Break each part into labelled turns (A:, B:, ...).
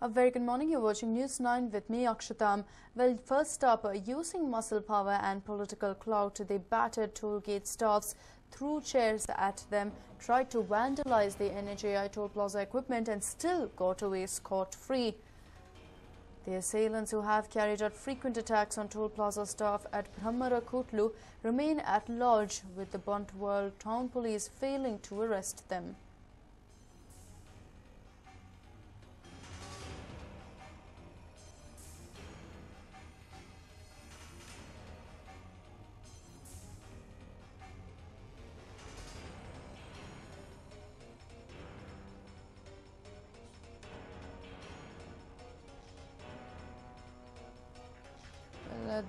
A: A very good morning. You're watching News 9 with me, Akshatam. Well, first up, using muscle power and political clout, they battered toll gate staffs, threw chairs at them, tried to vandalize the NHAI toll plaza equipment and still got away scot-free. The assailants, who have carried out frequent attacks on toll plaza staff at Brahmarakotlu, remain at large, with the Bantwal town police failing to arrest them.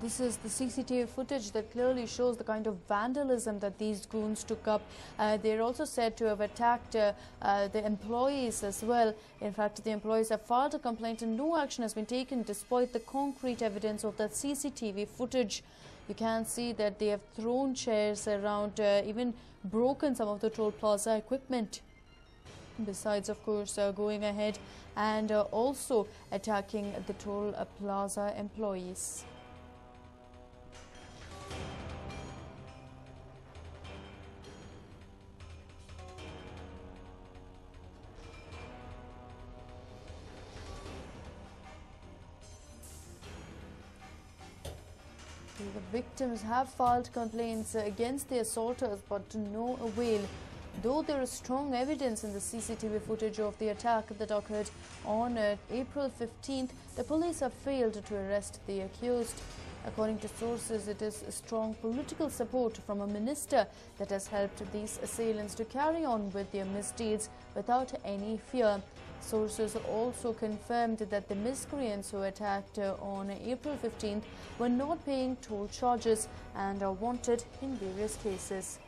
A: This is the CCTV footage that clearly shows the kind of vandalism that these goons took up. They're also said to have attacked the employees as well. In fact, the employees have filed a complaint and no action has been taken despite the concrete evidence of that CCTV footage. You can see that they have thrown chairs around, even broken some of the toll plaza equipment. Besides, of course, going ahead and also attacking the toll plaza employees. The victims have filed complaints against the assaulters, but to no avail. Though there is strong evidence in the CCTV footage of the attack that occurred on April 15th, the police have failed to arrest the accused. According to sources, it is strong political support from a minister that has helped these assailants to carry on with their misdeeds without any fear. Sources also confirmed that the miscreants who attacked on April 15th were not paying toll charges and are wanted in various cases.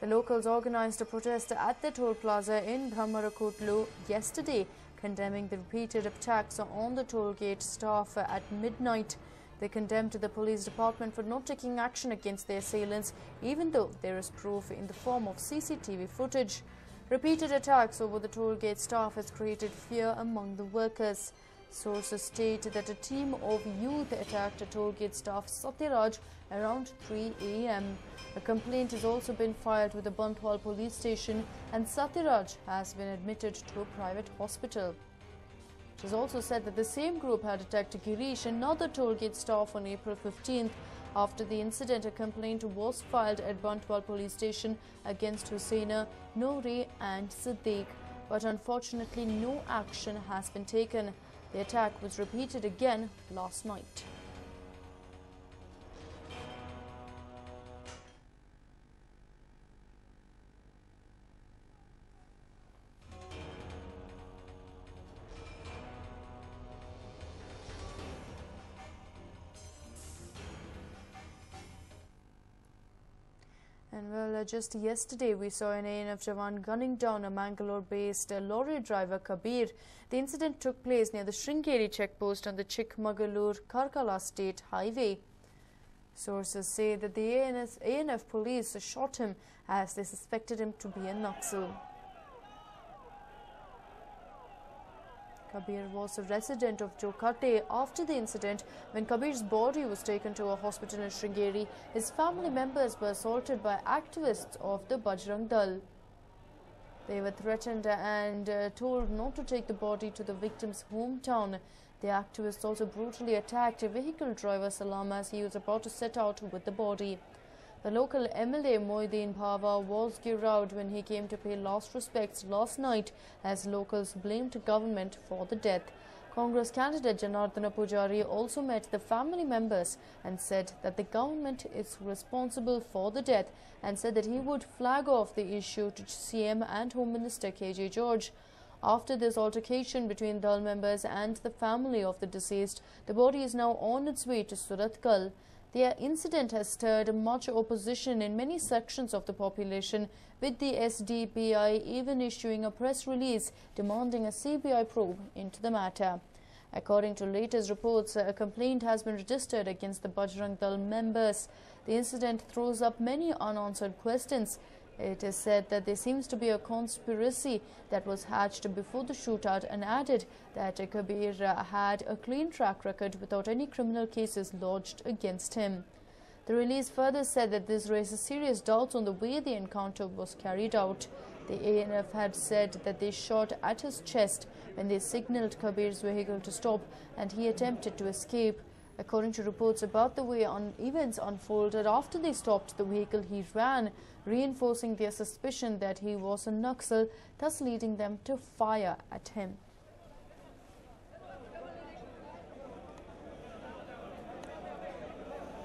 A: The locals organized a protest at the toll plaza in Brahmarakotlu yesterday, condemning the repeated attacks on the toll gate staff at midnight. They condemned the police department for not taking action against the assailants, even though there is proof in the form of CCTV footage. Repeated attacks over the toll gate staff has created fear among the workers. Sources state that a team of youth attacked a toll gate staff Satyaraj around 3 a.m. A complaint has also been filed with the Bantwal police station and Satyaraj has been admitted to a private hospital. It is also said that the same group had attacked Girish, another toll gate staff, on April 15th. After the incident, a complaint was filed at Bantwal police station against Hussaina, Nouri and Siddiq, but unfortunately no action has been taken. The attack was repeated again last night. And well, just yesterday we saw an ANF Jawan gunning down a Mangalore-based lorry driver Kabir. The incident took place near the Sringeri checkpost on the Chikmagalur-Karkala State Highway. Sources say that the ANF police shot him as they suspected him to be a Naxal. Kabir was a resident of Jokate. After the incident, when Kabir's body was taken to a hospital in Sringeri, his family members were assaulted by activists of the Bajrang Dal. They were threatened and told not to take the body to the victim's hometown. The activists also brutally attacked a vehicle driver Salam as he was about to set out with the body. The local MLA Moideen Bhava was giroued when he came to pay last respects last night as locals blamed the government for the death. Congress candidate Janardana Pujari also met the family members and said that the government is responsible for the death and said that he would flag off the issue to CM and Home Minister KJ George. After this altercation between Dal members and the family of the deceased, the body is now on its way to Surathkal. The incident has stirred much opposition in many sections of the population, with the SDPI even issuing a press release demanding a CBI probe into the matter. According to latest reports, a complaint has been registered against the Bajrang Dal members. The incident throws up many unanswered questions. It is said that there seems to be a conspiracy that was hatched before the shootout, and added that Kabir had a clean track record without any criminal cases lodged against him. The release further said that this raises serious doubts on the way the encounter was carried out. The ANF had said that they shot at his chest when they signalled Kabir's vehicle to stop and he attempted to escape. According to reports about the way events unfolded, after they stopped the vehicle, he ran, reinforcing their suspicion that he was a Naxal, thus leading them to fire at him.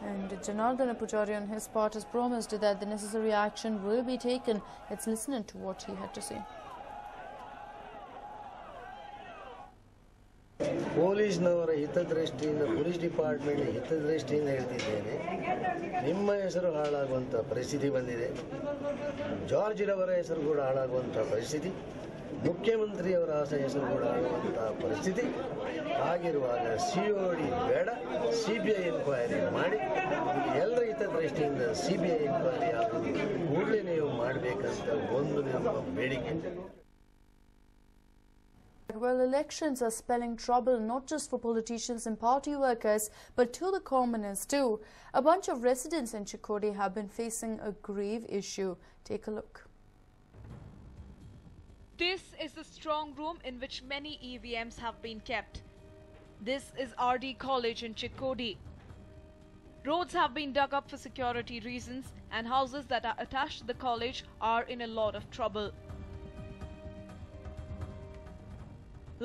A: And Janardana Pujari on his part has promised that the necessary action will be taken. Let's listen to what he had to say.
B: ಪೊಲೀಸ್ನವರ ಹಿತದೃಷ್ಟಿಯಿಂದ police department ಹಿತದೃಷ್ಟಿಯಿಂದ ಹೇಳ್ತಿದ್ದೇನೆ, ನಿಮ್ಮ ಹೆಸರು ಹಾಳಾಗುವಂಥ ಪರಿಸ್ಥಿತಿ ಬಂದಿದೆ. George ರವರ ಹೆಸರು ಕೂಡ ಹಾಳಾಗುವಂಥ ಪರಿಸ್ಥಿತಿ, ಮುಖ್ಯಮಂತ್ರಿಯವರ ಹೆಸರು ಕೂಡ ಹಾಳಾಗುವಂಥ ಪರಿಸ್ಥಿತಿ ಆಗಿರುವಾಗ COD ಬೇಡ, CBI ಎನ್ಕ್ವೈರಿ ಮಾಡಿ, ಎಲ್ಲರ ಹಿತದೃಷ್ಟಿಯಿಂದ CBI ಎನ್ಕ್ವೈರಿ ಆಗೋದು ಕೂಡಲೇ ನೀವು ಮಾಡಬೇಕಂತ ಒಂದು ನಮ್ಮ ಬೇಡಿಕೆ.
A: Well, elections are spelling trouble not just for politicians and party workers, but to the commoners too. A bunch of residents in Chikkodi have been facing a grave issue. Take a look.
C: This is the strong room in which many EVMs have been kept. This is RD College in Chikkodi. Roads have been dug up for security reasons, and houses that are attached to the college are in a lot of trouble.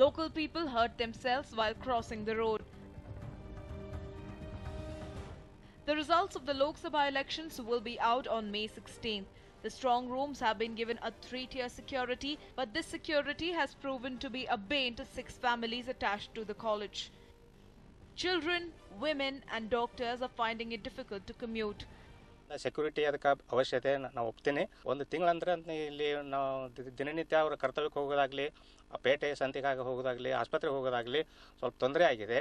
C: Local people hurt themselves while crossing the road. The results of the Lok Sabha elections will be out on May 16th. The strong rooms have been given a 3-tier security, but this security has proven to be a bane to 6 families attached to the college. Children, women and doctors are finding it difficult to commute.
D: Security ಅದಕ್ಕೆ ಅವಶ್ಯಕತೆ ನಾವು ಒಪ್ತೀನಿ. ಒಂದು ತಿಂಗಳಂದ್ರೆ ಇಲ್ಲಿ ನಾವು ದಿನನಿತ್ಯ ಅವರ ಕರ್ತವ್ಯಕ್ಕೆ ಹೋಗೋದಾಗಲಿ, ಪೇಟೆ ಸಂತೆಗಾಗಿ ಹೋಗೋದಾಗಲಿ, ಆಸ್ಪತ್ರೆಗೆ ಹೋಗೋದಾಗಲಿ ಸ್ವಲ್ಪ ತೊಂದರೆ ಆಗಿದೆ.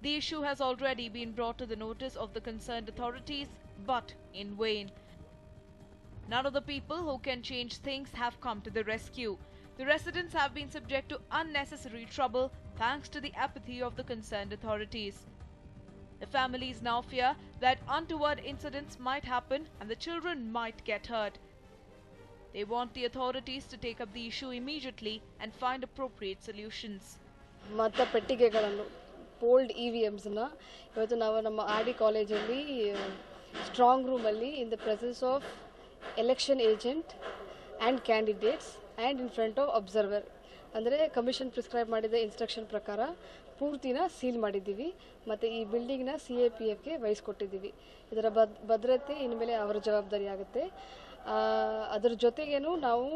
C: The issue has already been brought to the notice of the concerned authorities, but in vain. None of the people who can change things have come to the rescue. The residents have been subject to unnecessary trouble thanks to the apathy of the concerned authorities. The families now fear that untoward incidents might happen and the children might get hurt. They want the authorities to take up the issue immediately and find appropriate solutions.
E: ಮತ ಪೆಟ್ಟಿಗೆಗಳನ್ನು polled EVMsನ ಇವತ್ತು ನಾವು ನಮ್ಮ RD ಕಾಲೇಜಲ್ಲಿ strong ರೂಮಲ್ಲಿ in the presence of election agent and candidates and in front of observer, ಅಂದರೆ commission prescribe ಮಾಡಿದ instruction ಪ್ರಕಾರ ಪೂರ್ತಿನ ಸೀಲ್ ಮಾಡಿದ್ದೀವಿ ಮತ್ತು ಈ ಬಿಲ್ಡಿಂಗ್ನ CAPFಗೆ ವಹಿಸ್ಕೊಟ್ಟಿದ್ದೀವಿ. ಇದರ ಭದ್ರತೆ ಇನ್ಮೇಲೆ ಅವರ ಜವಾಬ್ದಾರಿ ಆಗುತ್ತೆ. ಅದರ ಜೊತೆಗೇನು ನಾವು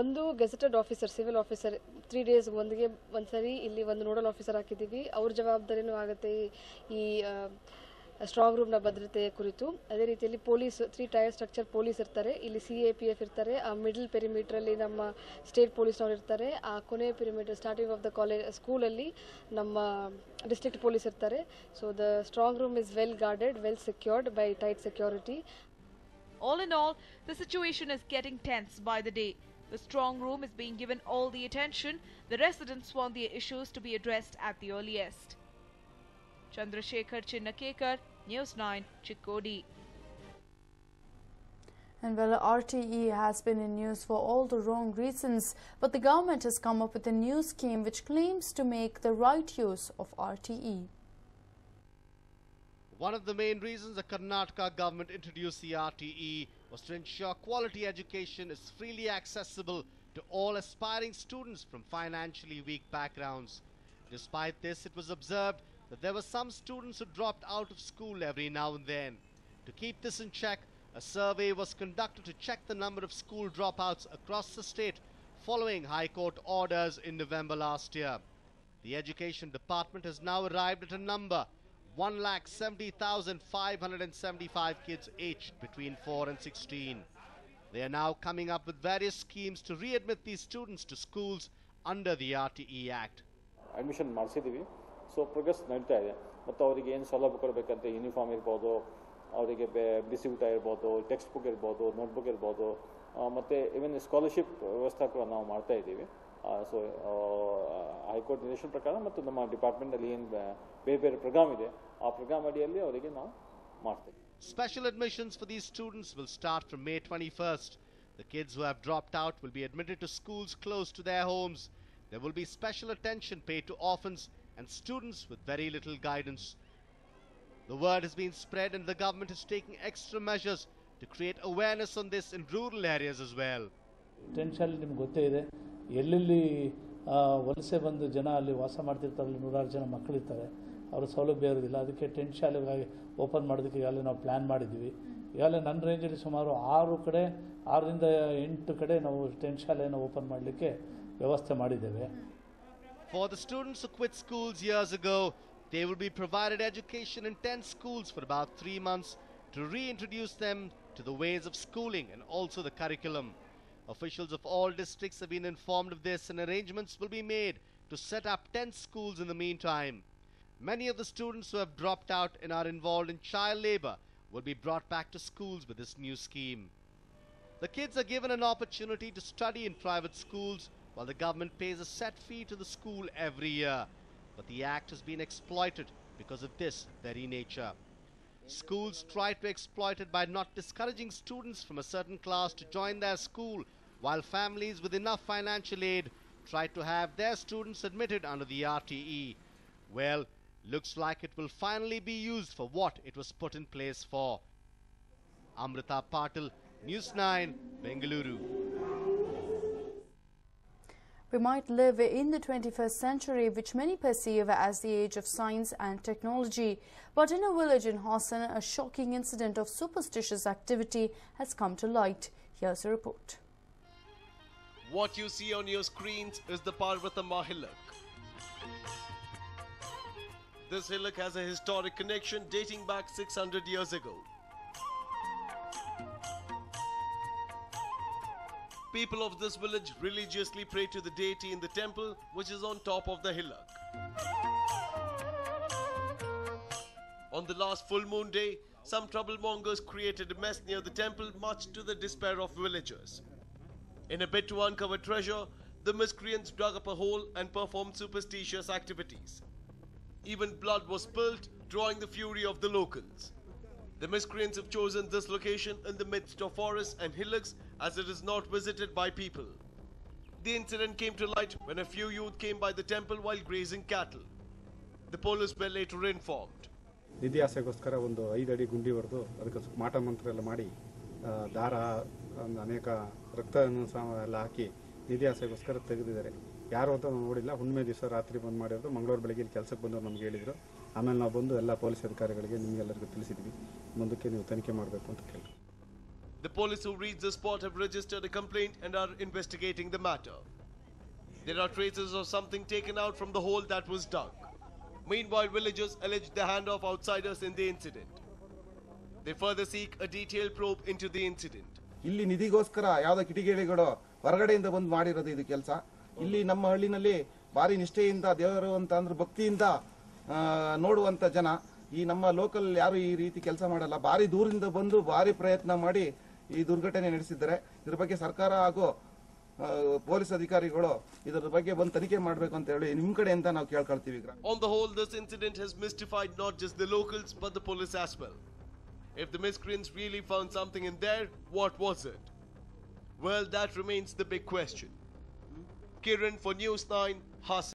E: ಒಂದು gazetted officer, civil officer 3 days ಒಂದ್ಸರಿ ಇಲ್ಲಿ ಒಂದು ನೋಡಲ್ ಆಫೀಸರ್ ಹಾಕಿದ್ದೀವಿ. ಅವ್ರ ಜವಾಬ್ದಾರಿನೂ ಆಗುತ್ತೆ ಈ ಸ್ಟ್ರಾಂಗ್ ರೂಮ್ನ ಭದ್ರತೆಯ ಕುರಿತು. ಅದೇ ರೀತಿಯಲ್ಲಿ ಪೊಲೀಸ್ 3-tier ಸ್ಟ್ರಕ್ಚರ್ ಪೊಲೀಸ್ ಇರ್ತಾರೆ, ಇಲ್ಲಿ CAPF ಇರ್ತಾರೆ, ಆ ಮಿಡಲ್ ಪೆರಿಮೀಟ್ರಲ್ಲಿ ನಮ್ಮ ಸ್ಟೇಟ್ ಪೊಲೀಸ್ನವ್ರು ಇರ್ತಾರೆ, ಆ ಕೊನೆಯ perimeter starting of the college ಸ್ಕೂಲಲ್ಲಿ ನಮ್ಮ ಡಿಸ್ಟ್ರಿಕ್ಟ್ ಪೊಲೀಸ್ ಇರ್ತಾರೆ. So the strong room is well guarded, well secured by tight security.
C: All in all, the situation is getting tense by the day. The strong room is being given all the attention. The residents want their issues to be addressed at the earliest. Chandrasekhar Chinnakekar, News9, Chikkodi.
A: And well, RTE has been in news for all the wrong reasons, but the government has come up with a new scheme which claims to make the right use of RTE.
F: One of the main reasons the Karnataka government introduced the RTE was to ensure quality education is freely accessible to all aspiring students from financially weak backgrounds. Despite this, it was observed that there were some students who dropped out of school every now and then. To keep this in check, a survey was conducted to check the number of school dropouts across the state following High Court orders in November last year. The Education Department has now arrived at a number: 1,70,575 kids aged between 4 and 16. They are now coming up with various schemes to readmit these students to schools under the RTE Act.
G: Admission ಮಾಡಿಸಿದ್ದೀವಿ. So progress ನಡೀತಾ ಇದೆ. ಮತ್ತು ಅವರಿಗೆ ಏನು ಸೌಲಭ್ಯ ಕೊಡಬೇಕಂತ uniform ಇರ್ಬೋದು, ಅವರಿಗೆ ಬಿಸಿ ಊಟ ಇರ್ಬೋದು, ಟೆಕ್ಸ್ಟ್ ಬುಕ್ ಇರ್ಬೋದು, ನೋಟ್ಬುಕ್ ಇರ್ಬೋದು, ಮತ್ತು ಈವನ್ ಸ್ಕಾಲರ್ಶಿಪ್ ವ್ಯವಸ್ಥೆ ಕೂಡ ನಾವು ಮಾಡ್ತಾ ಇದ್ದೀವಿ. ಸೊ ಹೈಕೋರ್ಟ್ ನಿರ್ದೇಶನ ಪ್ರಕಾರ ಮತ್ತು ನಮ್ಮ ಡಿಪಾರ್ಟ್ಮೆಂಟಲ್ಲಿ ಏನು ಬೇರೆ ಬೇರೆ ಪ್ರೋಗ್ರಾಮ್ ಇದೆ ಆ ಪ್ರೋಗ್ರಾಮ್ ಅಡಿಯಲ್ಲಿ ಅವರಿಗೆ ನಾವು ಮಾಡ್ತೀವಿ.
F: Special admissions for these students will start from May 21st. The kids who have dropped out will be admitted to schools close to their homes. There will be special attention paid to orphans and students with very little guidance. The word has been spread and the government is taking extra measures to create awareness on this in rural areas as well.
H: Tension ನಿಮ್ಗೆ ಗೊತ್ತೇ ಇದೆ, ಎಲ್ಲೆಲ್ಲಿ ವಲಸೆ ಬಂದು ಜನ ಅಲ್ಲಿ ವಾಸ ಮಾಡ್ತಿರ್ತಾರಲ್ಲ, 100 ಜನ ಮಕ್ಕಳಿರ್ತಾರೆ, ಅವರ ಸೌಲಭ್ಯ ಇರೋದಿಲ್ಲ. ಅದಕ್ಕೆ ಟೆಂಟ್ ಶಾಲೆಗಾಗಿ ಓಪನ್ ಮಾಡೋದಕ್ಕೆ ಈಗಾಗಲೇ ನಾವು ಪ್ಲ್ಯಾನ್ ಮಾಡಿದ್ದೀವಿ. ಈಗಾಗಲೇ ನನ್ನ ರೇಂಜಲ್ಲಿ ಸುಮಾರು 6ರಿಂದ 8 ಕಡೆ ನಾವು ಟೆಂಟ್ ಶಾಲೆಯನ್ನು ಓಪನ್ ಮಾಡಲಿಕ್ಕೆ ವ್ಯವಸ್ಥೆ ಮಾಡಿದ್ದೇವೆ.
F: For the students who quit schools years ago, they will be provided education in 10 schools for about 3 months to reintroduce them to the ways of schooling and also the curriculum. Officials of all districts have been informed of this and arrangements will be made to set up 10 schools in the meantime. Many of the students who have dropped out and are involved in child labor will be brought back to schools with this new scheme. The kids are given an opportunity to study in private schools while the government pays a set fee to the school every year. But the act has been exploited because of this very nature. Schools try to exploit it by not discouraging students from a certain class to join their school, while families with enough financial aid try to have their students admitted under the RTE. Well, looks like it will finally be used for what it was put in place for. Amrita Patil, News9, Bengaluru.
A: We might live in the 21st century, which many perceive as the age of science and technology. But in a village in Hassan, a shocking incident of superstitious activity has come to light. Here's a report.
I: What you see on your screens is the Parvatama hillock. This hillock has a historic connection dating back 600 years ago. People of this village religiously pray to the deity in the temple, which is on top of the hillock. On the last full moon day, some troublemongers created a mess near the temple, much to the despair of villagers. In a bid to uncover treasure, the miscreants dug up a hole and performed superstitious activities. Even blood was spilled, drawing the fury of the locals. The miscreants have chosen this location in the midst of forests and hillocks as it is not visited by people. The incident came to light when a few youth came by the temple while grazing cattle. The police were later informed.
J: ನಿಧಿಯಾಸೆಗೋಸ್ಕರ ಒಂದು 5 ಅಡಿ ಗುಂಡಿ ಹೊಡೆದು ಅದಕ್ಕೆ ಮಾಟ ಮಂತ್ರ ಎಲ್ಲ ಮಾಡಿ ದಾರ ಅನೇಕ ರಕ್ತವನ್ನು ಎಲ್ಲ ಹಾಕಿ ನಿಧಿಯಾಸೆಗೋಸ್ಕರ ತೆಗೆದಿದ್ದಾರೆ. ಯಾರು ಅಂತ ನೋಡಿಲ್ಲ. ಹುಣ್ಣಿಮೆ ದಿವಸ ರಾತ್ರಿ ಬಂದು ಮಾಡಿರೋದು. ಮಂಗಳವಾರ ಬೆಳಗ್ಗೆ ಇಲ್ಲಿ ಕೆಲಸಕ್ಕೆ ಬಂದವರು ನಮ್ಗೆ ಹೇಳಿದ್ರು. ಆಮೇಲೆ ನಾವು ಬಂದು ಎಲ್ಲ ಪೊಲೀಸ್ ಅಧಿಕಾರಿಗಳಿಗೆ ನಿಮಗೆಲ್ಲರಿಗೂ ತಿಳಿಸಿದ್ವಿ. ಮುಂದಕ್ಕೆ ನೀವು ತನಿಖೆ ಮಾಡಬೇಕು ಅಂತ ಕೇಳಿ.
I: The police who reached the spot have registered a complaint and are investigating the matter. There are traces of something taken out from the hole that was dug. Meanwhile, villagers allege the hand of outsiders in the incident. They further seek a detailed probe into the incident.
K: ಇಲ್ಲಿ ನಿಧಿಗೋಸ್ಕರ ಯಾವುದೋ ಕಿಡಿಗೇಡಿಗಳು ಹೊರಗಡೆಯಿಂದ ಬಂದು ಮಾಡಿರೋದು ಇದು ಕೆಲಸ. ಇಲ್ಲಿ ನಮ್ಮ ಹಳ್ಳಿನಲ್ಲಿ ಭಾರಿ ನಿಷ್ಠೆಯಿಂದ ದೇವರು ಅಂತ ಅಂದ್ರೆ ಭಕ್ತಿಯಿಂದ ನೋಡುವಂತ ಜನ, ಈ ನಮ್ಮ ಲೋಕಲ್ ಯಾರು ಈ ರೀತಿ ಕೆಲಸ ಮಾಡಲ್ಲ. ಭಾರಿ ದೂರದಿಂದ ಬಂದು ಭಾರಿ ಪ್ರಯತ್ನ ಮಾಡಿ ಈ ದುರ್ಘಟನೆ ನಡೆಸಿದ್ದಾರೆ. ಇದ್ರ ಬಗ್ಗೆ ಸರ್ಕಾರ ಹಾಗೂ ಪೊಲೀಸ್ ಅಧಿಕಾರಿಗಳು ಇದರ ಬಗ್ಗೆ ಬಂದು ತನಿಖೆ ಮಾಡಬೇಕು ಅಂತ ಹೇಳಿ ನಿಮ್ಮ ಕಡೆಯಿಂದ ನಾವು ಕೇಳ್ಕೊಳ್ತೀವಿ.
I: On the whole, this incident has mystified not just the locals but the police as well. If the miscreants really found something in there, what was it? Well, that remains the big question. Kiran for News9, Hassan.